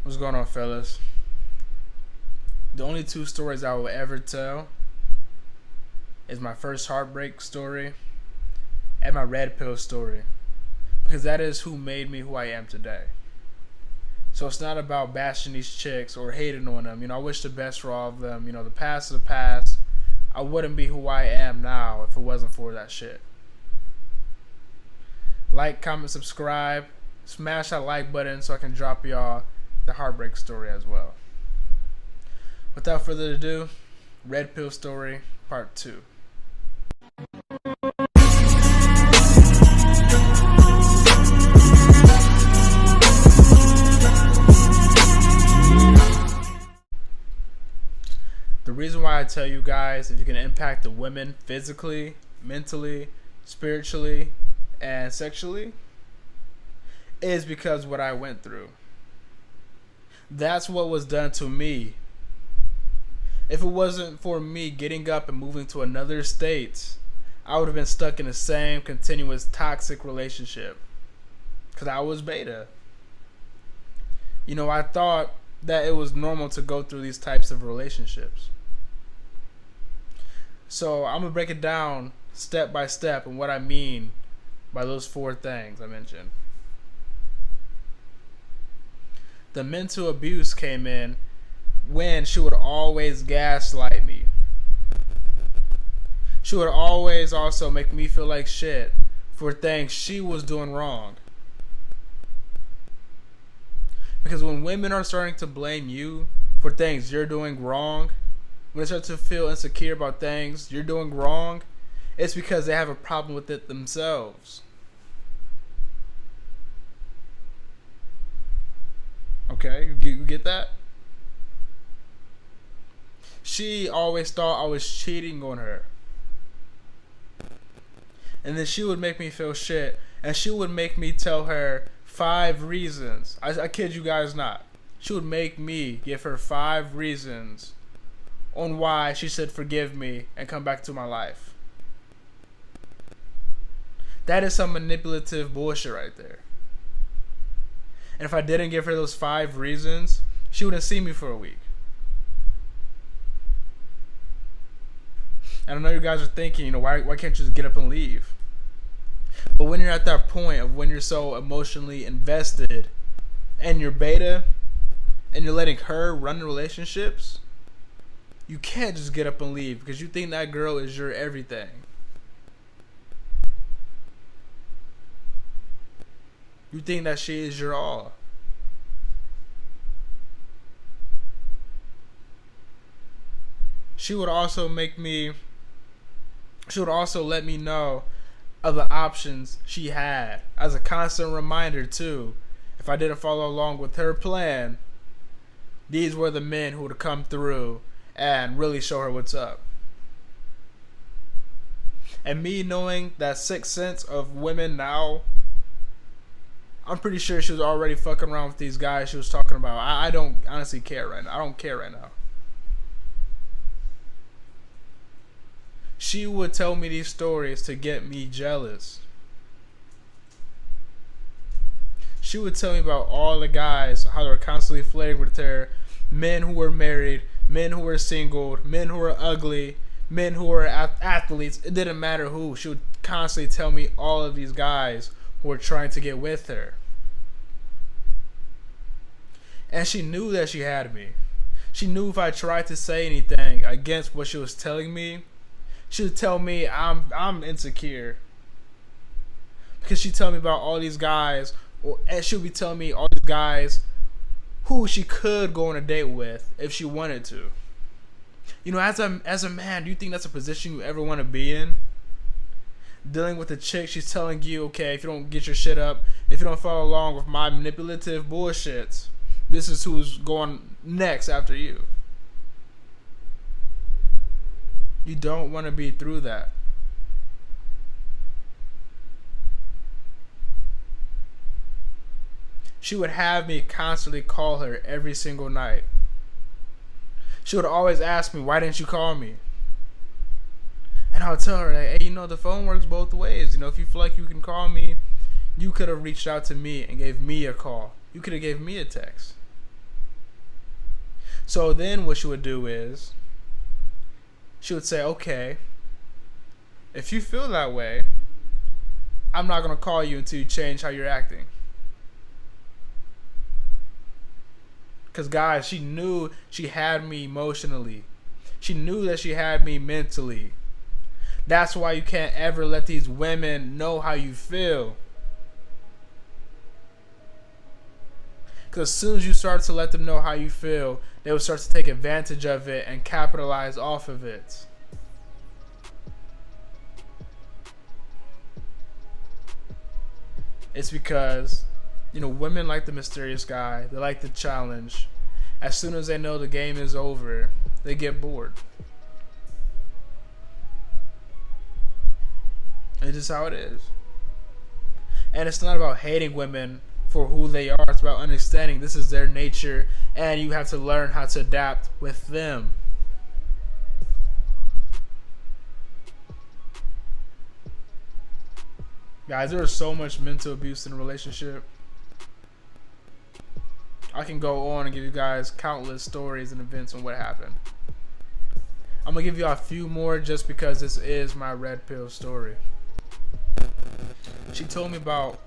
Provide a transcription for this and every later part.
What's going on, fellas? The only two stories I will ever tell is my first heartbreak story and my red pill story, because that is who made me who I am today. So it's not about bashing these chicks or hating on them. I wish the best for all of them. The past is the past. I wouldn't be who I am now if it wasn't for that shit. Like, comment, subscribe. Smash that like button so I can drop y'all the heartbreak story as well. Without further ado, Red Pill Story Part 2. The reason why I tell you guys if you can impact the women physically, mentally, spiritually, and sexually is because what I went through. That's what was done to me. If it wasn't for me getting up and moving to another state, I would have been stuck in the same continuous toxic relationship. Because I was beta. I thought that it was normal to go through these types of relationships. So I'm going to break it down step by step and what I mean by those four things I mentioned. The mental abuse came in when she would always gaslight me. She would always also make me feel like shit for things she was doing wrong. Because when women are starting to blame you for things you're doing wrong, when they start to feel insecure about things you're doing wrong, it's because they have a problem with it themselves. Okay, you get that? She always thought I was cheating on her. And then she would make me feel shit. And she would make me tell her 5 reasons. I kid you guys not. She would make me give her 5 reasons on why she should forgive me and come back to my life. That is some manipulative bullshit right there. And if I didn't give her those 5 reasons, she wouldn't see me for a week. And I know you guys are thinking, why can't you just get up and leave? But when you're at that point of when you're so emotionally invested and you're beta and you're letting her run the relationships, you can't just get up and leave because you think that girl is your everything. You think that she is your all. She would also let me know of the options she had as a constant reminder too. If I didn't follow along with her plan, these were the men who would come through and really show her what's up. And me knowing that sixth sense of women now, I'm pretty sure she was already fucking around with these guys she was talking about. I don't honestly care right now. I don't care right now. She would tell me these stories to get me jealous. She would tell me about all the guys, how they were constantly flirting with her, men who were married, men who were single, men who were ugly, men who were athletes. It didn't matter who. She would constantly tell me all of these guys who were trying to get with her. And she knew that she had me. She knew if I tried to say anything against what she was telling me, she would tell me I'm insecure. Because she'd tell me about all these guys, and she would be telling me all these guys who she could go on a date with if she wanted to. As a man, do you think that's a position you ever want to be in? Dealing with a chick, she's telling you, okay, if you don't get your shit up, if you don't follow along with my manipulative bullshit, this is who's going next after you. You don't want to be through that. She would have me constantly call her every single night. She would always ask me, why didn't you call me? And I would tell her, like, hey, the phone works both ways. If you feel like you can call me, you could have reached out to me and gave me a call. You could have gave me a text. So then what she would do is she would say, okay, if you feel that way, I'm not going to call you until you change how you're acting. Because, guys, she knew she had me emotionally. She knew that she had me mentally. That's why you can't ever let these women know how you feel. Because as soon as you start to let them know how you feel, they will start to take advantage of it and capitalize off of it. It's because, women like the mysterious guy. They like the challenge. As soon as they know the game is over, they get bored. It's just how it is. And it's not about hating women for who they are. It's about understanding this is their nature, and you have to learn how to adapt with them. Guys, there is so much mental abuse in a relationship. I can go on and give you guys countless stories and events on what happened. I'm going to give you a few more just because this is my red pill story. She told me about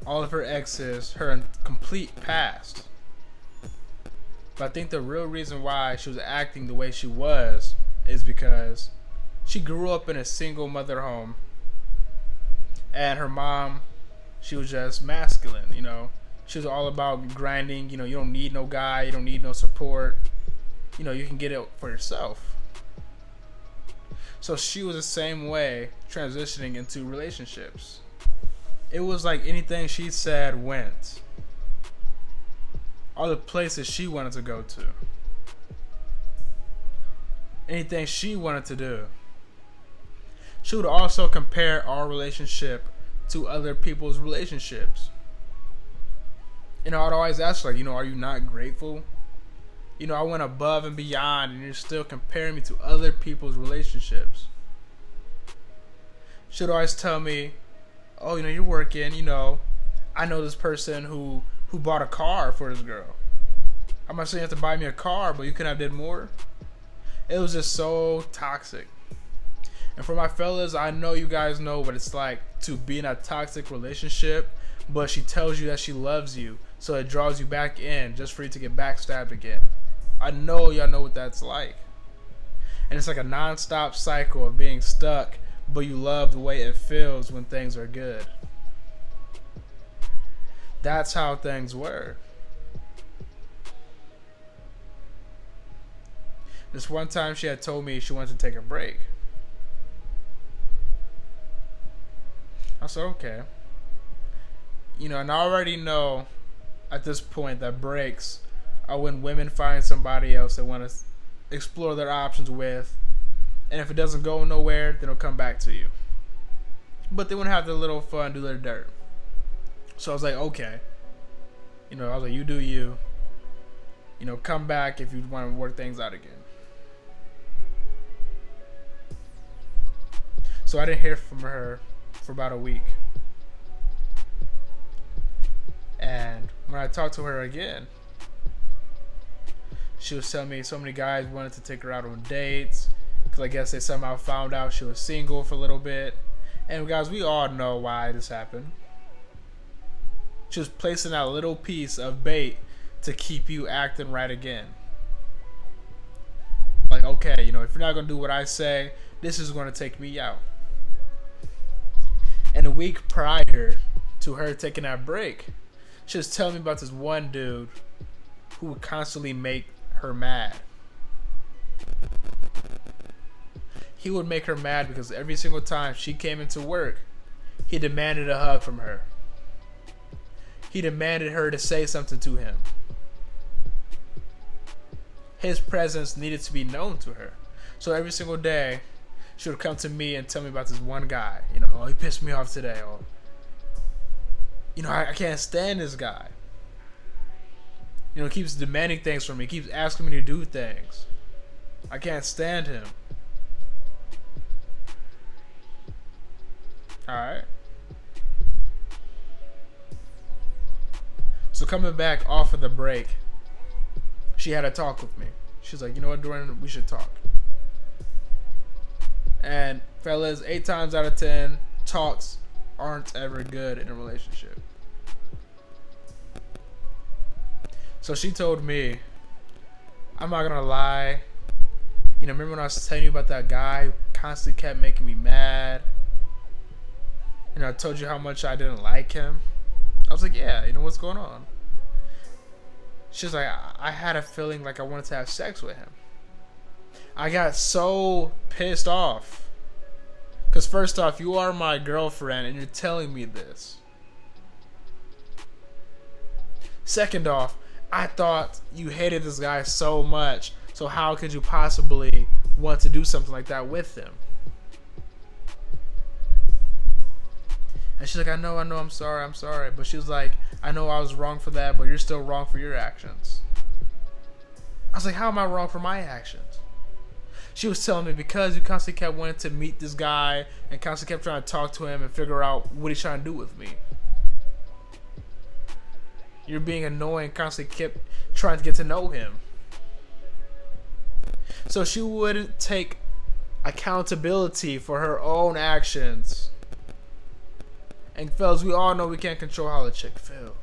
all of her exes, her complete past. But I think the real reason why she was acting the way she was is because she grew up in a single mother home. And her mom, she was just masculine, She was all about grinding, you don't need no guy, you don't need no support. You can get it for yourself. So she was the same way transitioning into relationships. It was like anything she said went. All the places she wanted to go to. Anything she wanted to do. She would also compare our relationship to other people's relationships. I'd always ask her, are you not grateful? I went above and beyond and you're still comparing me to other people's relationships. She'd always tell me, oh, you're working, I know this person who bought a car for his girl. I'm not saying you have to buy me a car, but you could have did more. It was just so toxic. And for my fellas, I know you guys know what it's like to be in a toxic relationship, but she tells you that she loves you, so it draws you back in just for you to get backstabbed again. I know y'all know what that's like. And it's like a non-stop cycle of being stuck, but you love the way it feels when things are good. That's how things were. This one time she had told me she wanted to take a break. I said, okay. And I already know at this point that breaks are when women find somebody else they want to explore their options with. And if it doesn't go nowhere, then it'll come back to you. But they want to have their little fun, do their dirt. So I was like, okay. I was like, you do you. Come back if you want to work things out again. So I didn't hear from her for about a week. And when I talked to her again, she was telling me so many guys wanted to take her out on dates because I guess they somehow found out she was single for a little bit. And guys, we all know why this happened. She was placing that little piece of bait to keep you acting right again. Like, okay, if you're not going to do what I say, this is going to take me out. And a week prior to her taking that break, she was telling me about this one dude who would constantly make her mad. He would make her mad because every single time she came into work, he demanded a hug from her. He demanded her to say something to him. His presence needed to be known to her. So every single day, she would come to me and tell me about this one guy. Oh, he pissed me off today. Or, I can't stand this guy. He keeps demanding things from me. He keeps asking me to do things. I can't stand him. Alright. So coming back off of the break, she had a talk with me. She's like, you know what, Dorian, we should talk. And fellas, 8 times out of 10, talks aren't ever good in a relationship. So she told me, I'm not gonna lie, you know, remember when I was telling you about that guy who constantly kept making me mad? And I told you how much I didn't like him? I was like, yeah, you know, what's going on? She's like, I had a feeling like I wanted to have sex with him. I got so pissed off. Because first off, you are my girlfriend and you're telling me this. Second off, I thought you hated this guy so much. So how could you possibly want to do something like that with him? And she's like, I know, I'm sorry. But she was like, I know I was wrong for that, but you're still wrong for your actions. I was like, how am I wrong for my actions? She was telling me because you constantly kept wanting to meet this guy and constantly kept trying to talk to him and figure out what he's trying to do with me. You're being annoying, constantly kept trying to get to know him. So she wouldn't take accountability for her own actions. And fellas, we all know we can't control how the chick feel.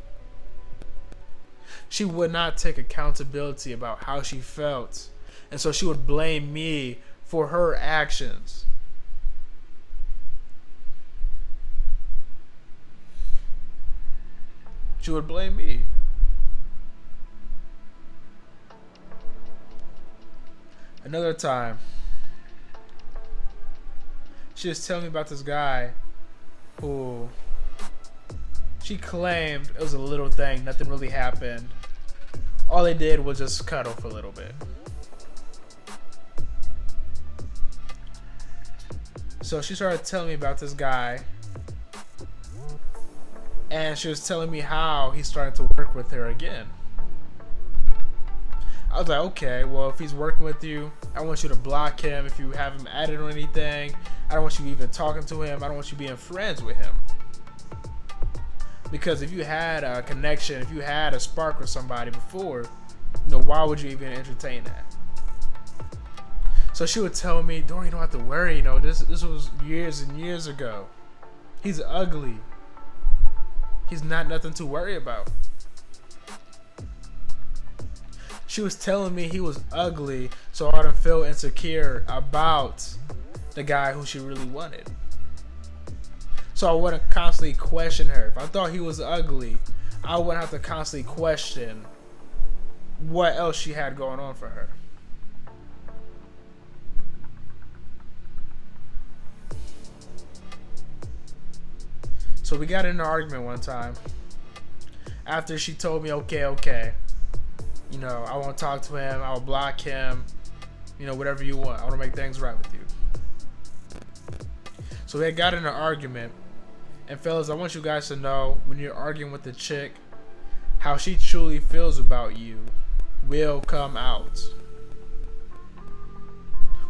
She would not take accountability about how she felt. And so she would blame me for her actions. She would blame me. Another time, she was telling me about this guy who she claimed it was a little thing, nothing really happened. All they did was just cuddle for a little bit. So she started telling me about this guy, and she was telling me how he's starting to work with her again. I was like, okay, well, if he's working with you, I want you to block him if you have him added or anything. I don't want you even talking to him. I don't want you being friends with him. Because if you had a connection, if you had a spark with somebody before, you know, why would you even entertain that? So she would tell me, Dorian, you don't have to worry, you know, this was years and years ago. He's ugly. He's not nothing to worry about. She was telling me he was ugly, so I didn't feel insecure about the guy who she really wanted. So I wouldn't constantly question her. If I thought he was ugly, I wouldn't have to constantly question what else she had going on for her. So we got in an argument one time. After she told me, okay, you know, I won't talk to him, I'll block him, you know, whatever you want. I want to make things right with you. So they got in an argument. And fellas, I want you guys to know, when you're arguing with the chick, how she truly feels about you will come out.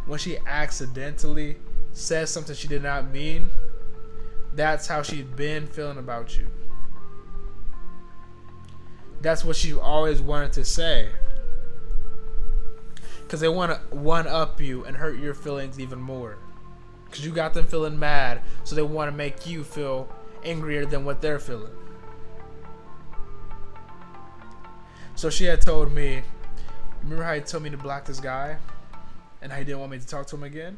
When she accidentally says something she did not mean, that's how she's been feeling about you. That's what she always wanted to say. Because they want to one-up you and hurt your feelings even more. Because you got them feeling mad, so they want to make you feel angrier than what they're feeling. So she had told me, remember how you told me to block this guy? And how you didn't want me to talk to him again?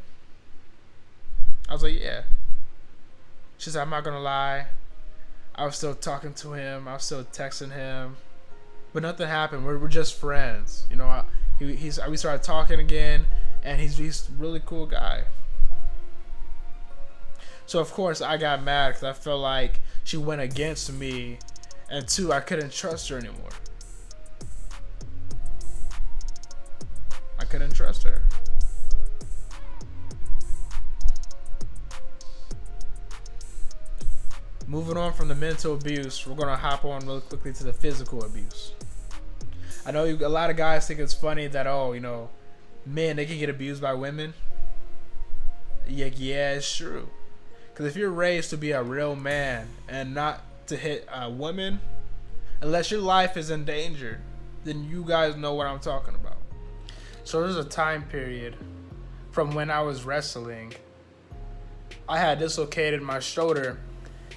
I was like, yeah. She said, I'm not going to lie. I was still talking to him. I was still texting him. But nothing happened. We're just friends. You know, we started talking again, and he's a really cool guy. So, of course, I got mad because I felt like she went against me. And 2, I couldn't trust her anymore. I couldn't trust her. Moving on from the mental abuse, we're going to hop on really quickly to the physical abuse. I know a lot of guys think it's funny that, oh, you know, men, they can get abused by women. Yeah, it's true. Because if you're raised to be a real man and not to hit a woman, unless your life is in danger, then you guys know what I'm talking about. So there's a time period from when I was wrestling. I had dislocated my shoulder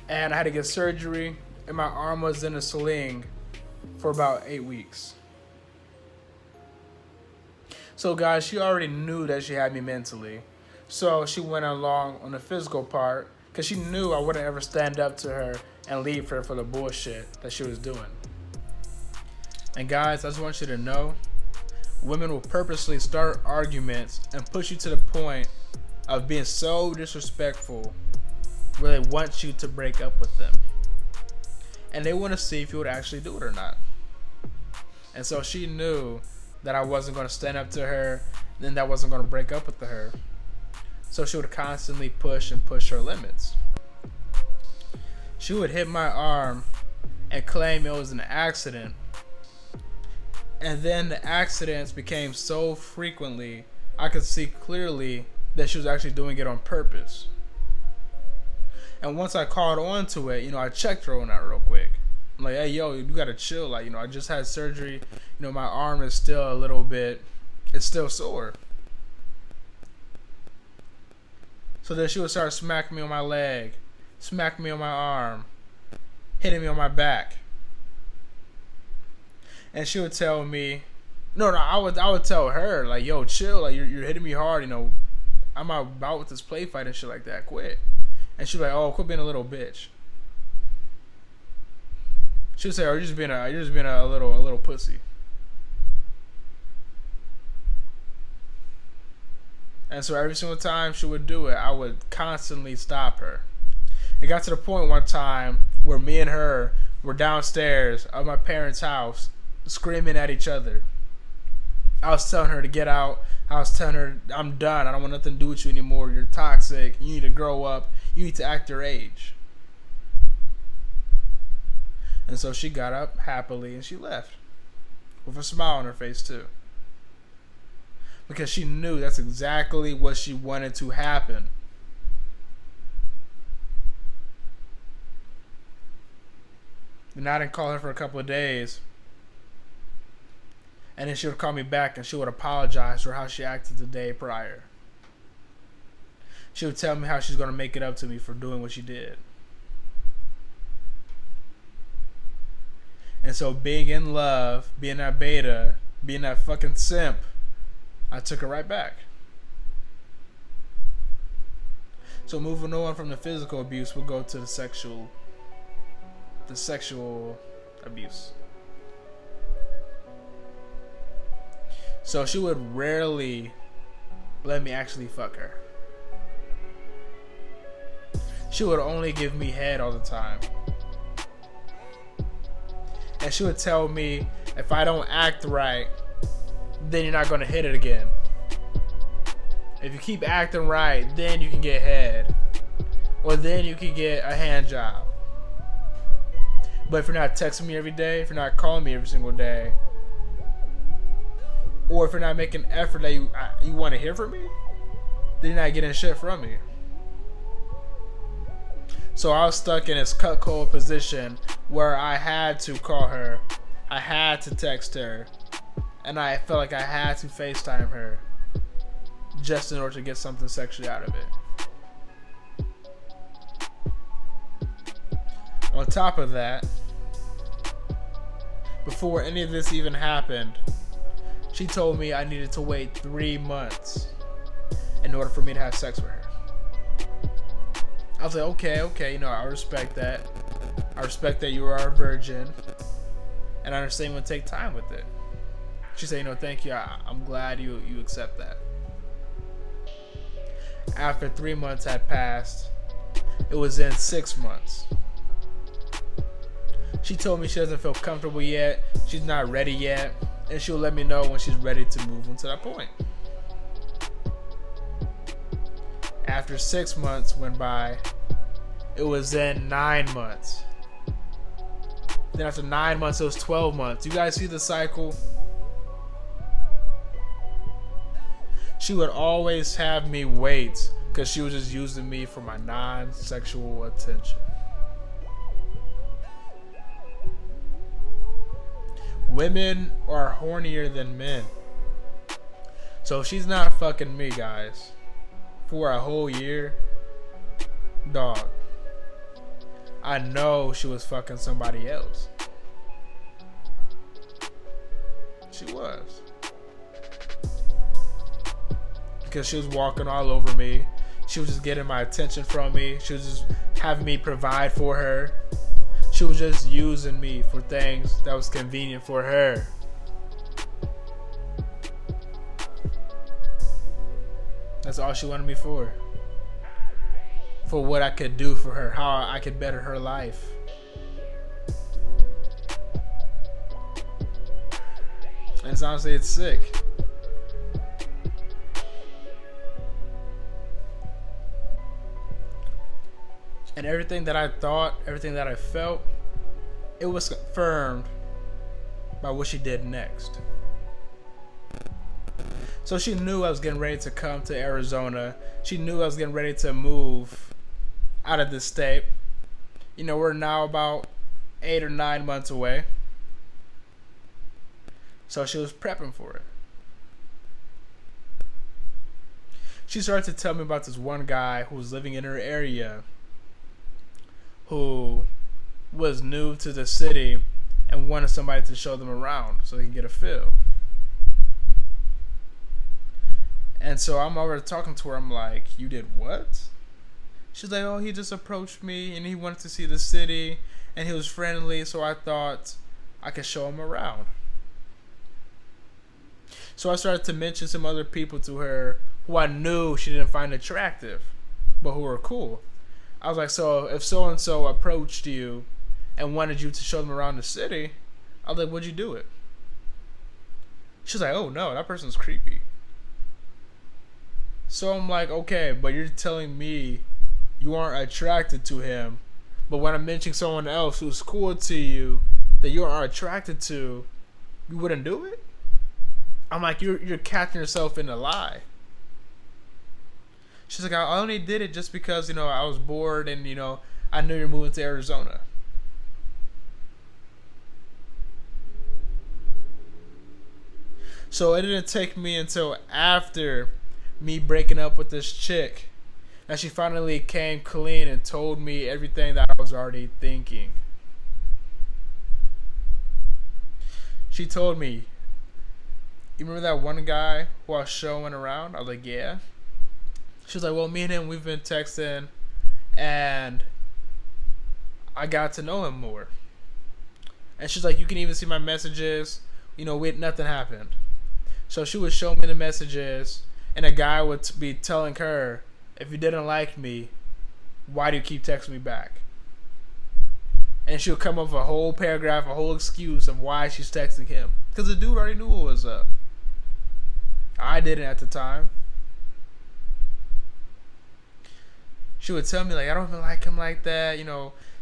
and I had to get surgery, and my arm was in a sling for about 8 weeks. So guys, she already knew that she had me mentally. So she went along on the physical part because she knew I wouldn't ever stand up to her and leave her for the bullshit that she was doing. And guys, I just want you to know, women will purposely start arguments and push you to the point of being so disrespectful where they want you to break up with them. And they want to see if you would actually do it or not. And so she knew that I wasn't going to stand up to her, then that I wasn't going to break up with her. So she would constantly push and push her limits. She would hit my arm and claim it was an accident. And then the accidents became so frequently, I could see clearly that she was actually doing it on purpose. And once I caught on to it, I checked her on that real quick. I'm like, hey, yo, you gotta chill. Like, I just had surgery. My arm is still a little bit, it's still sore. So then she would start smacking me on my leg, smacking me on my arm, hitting me on my back. And she would tell me, I would tell her, like, yo, chill, like, you're hitting me hard, I'm about with this play fight and shit like that, quit. And she'd be like, oh, quit being a little bitch. She would say, oh, you're just being a little pussy. And so every single time she would do it, I would constantly stop her. It got to the point one time where me and her were downstairs of my parents' house screaming at each other. I was telling her to get out. I was telling her, I'm done. I don't want nothing to do with you anymore. You're toxic. You need to grow up. You need to act your age. And so she got up happily and she left with a smile on her face too. Because she knew that's exactly what she wanted to happen. And I didn't call her for a couple of days. And then she would call me back and she would apologize for how she acted the day prior. She would tell me how she's going to make it up to me for doing what she did. And so being in love, being that beta, being that fucking simp, I took her right back. So moving on from the physical abuse, we'll go to the sexual abuse. So she would rarely let me actually fuck her. She would only give me head all the time. And she would tell me, if I don't act right, then you're not going to hit it again. If you keep acting right, then you can get head. Or then you can get a hand job. But if you're not texting me every day, if you're not calling me every single day, or if you're not making an effort that you want to hear from me, then you're not getting shit from me. So I was stuck in this cuckold position where I had to call her, I had to text her, and I felt like I had to FaceTime her just in order to get something sexually out of it. On top of that, before any of this even happened, she told me I needed to wait 3 months in order for me to have sex with her. I was like, okay, I respect that. I respect that you are a virgin, and I understand you want to take time with it. She said, thank you. I'm glad you accept that. After 3 months had passed, it was in 6 months. She told me she doesn't feel comfortable yet. She's not ready yet. And she'll let me know when she's ready to move on to that point. After 6 months went by, it was then 9 months. Then after 9 months, it was 12 months. You guys see the cycle? She would always have me wait because she was just using me for my non-sexual attention. Women are hornier than men. So if she's not fucking me, guys, for a whole year, dog, I know she was fucking somebody else. She was. Because she was walking all over me. She was just getting my attention from me. She was just having me provide for her. She was just using me for things that was convenient for her. That's all she wanted me for. For what I could do for her, how I could better her life. And it's honestly, it's sick. And everything that I thought, everything that I felt, it was confirmed by what she did next. So she knew I was getting ready to come to Arizona. She knew I was getting ready to move out of the state. You know, we're now about 8 or 9 months away. So she was prepping for it. She started to tell me about this one guy who was living in her area, who was new to the city and wanted somebody to show them around so they can get a feel. And so I'm over talking to her. I'm like, you did what? She's like, oh, he just approached me and he wanted to see the city and he was friendly, so I thought I could show him around. So I started to mention some other people to her who I knew she didn't find attractive, but who were cool. I was like, so if so-and-so approached you and wanted you to show them around the city, I was like, would you do it? She's like, oh no, that person's creepy. So I'm like, okay, but you're telling me you aren't attracted to him, but when I'm mentioning someone else who's cool to you that you aren't attracted to, you wouldn't do it? I'm like, you're catching yourself in a lie. She's like, I only did it just because, I was bored and, I knew you're moving to Arizona. So it didn't take me until after me breaking up with this chick that she finally came clean and told me everything that I was already thinking. She told me, you remember that one guy who I was showing around? I was like, yeah. She was like, well, me and him, we've been texting, and I got to know him more. And she's like, you can even see my messages. Nothing happened. So she would show me the messages, and a guy would be telling her, if you didn't like me, why do you keep texting me back? And she'll come up with a whole paragraph, a whole excuse of why she's texting him. Because the dude already knew what was up. I didn't at the time. She would tell me, I don't even like him like that.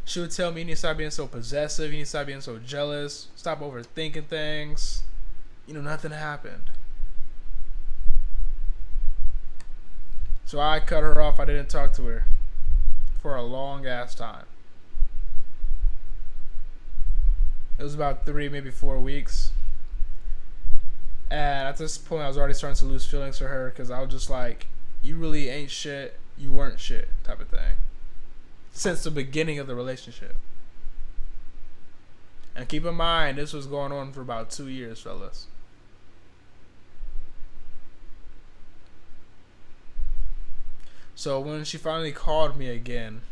She would tell me, you need to stop being so possessive. You need to stop being so jealous. Stop overthinking things. Nothing happened. So I cut her off. I didn't talk to her for a long ass time. It was about 3, maybe 4 weeks. And at this point, I was already starting to lose feelings for her because I was just like, you really ain't shit. You weren't shit type of thing. Since the beginning of the relationship. And keep in mind, this was going on for about 2 years, fellas. So when she finally called me again,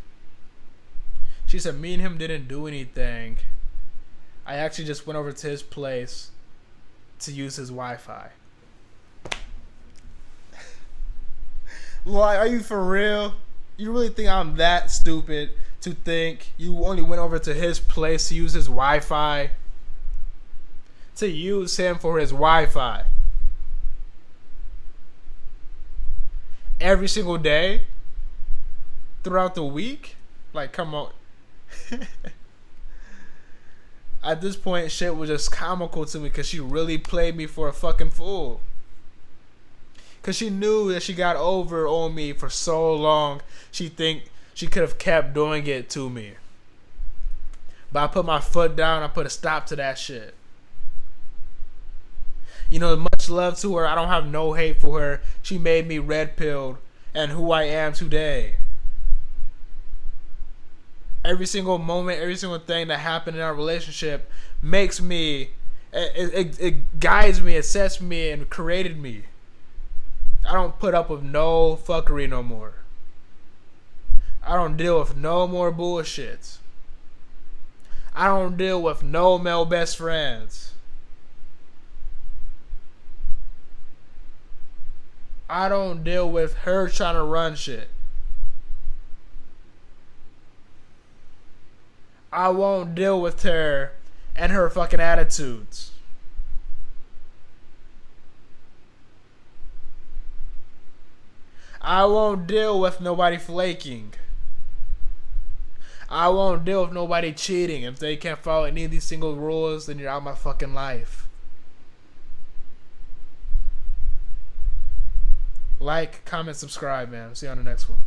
she said me and him didn't do anything. I actually just went over to his place to use his Wi-Fi. Like, are you for real? You really think I'm that stupid to think you only went over to his place to use his Wi-Fi? To use him for his Wi-Fi. Every single day? Throughout the week? Like, come on. At this point, shit was just comical to me because she really played me for a fucking fool. Because she knew that she got over on me for so long. She think she could have kept doing it to me. But I put my foot down. I put a stop to that shit. As much much love to her. I don't have no hate for her. She made me red pilled and who I am today. Every single moment, every single thing that happened in our relationship makes me, it guides me, it sets me, and created me. I don't put up with no fuckery no more. I don't deal with no more bullshit. I don't deal with no male best friends. I don't deal with her trying to run shit. I won't deal with her and her fucking attitudes. I won't deal with nobody flaking. I won't deal with nobody cheating. If they can't follow any of these single rules, then you're out of my fucking life. Like, comment, subscribe, man. See you on the next one.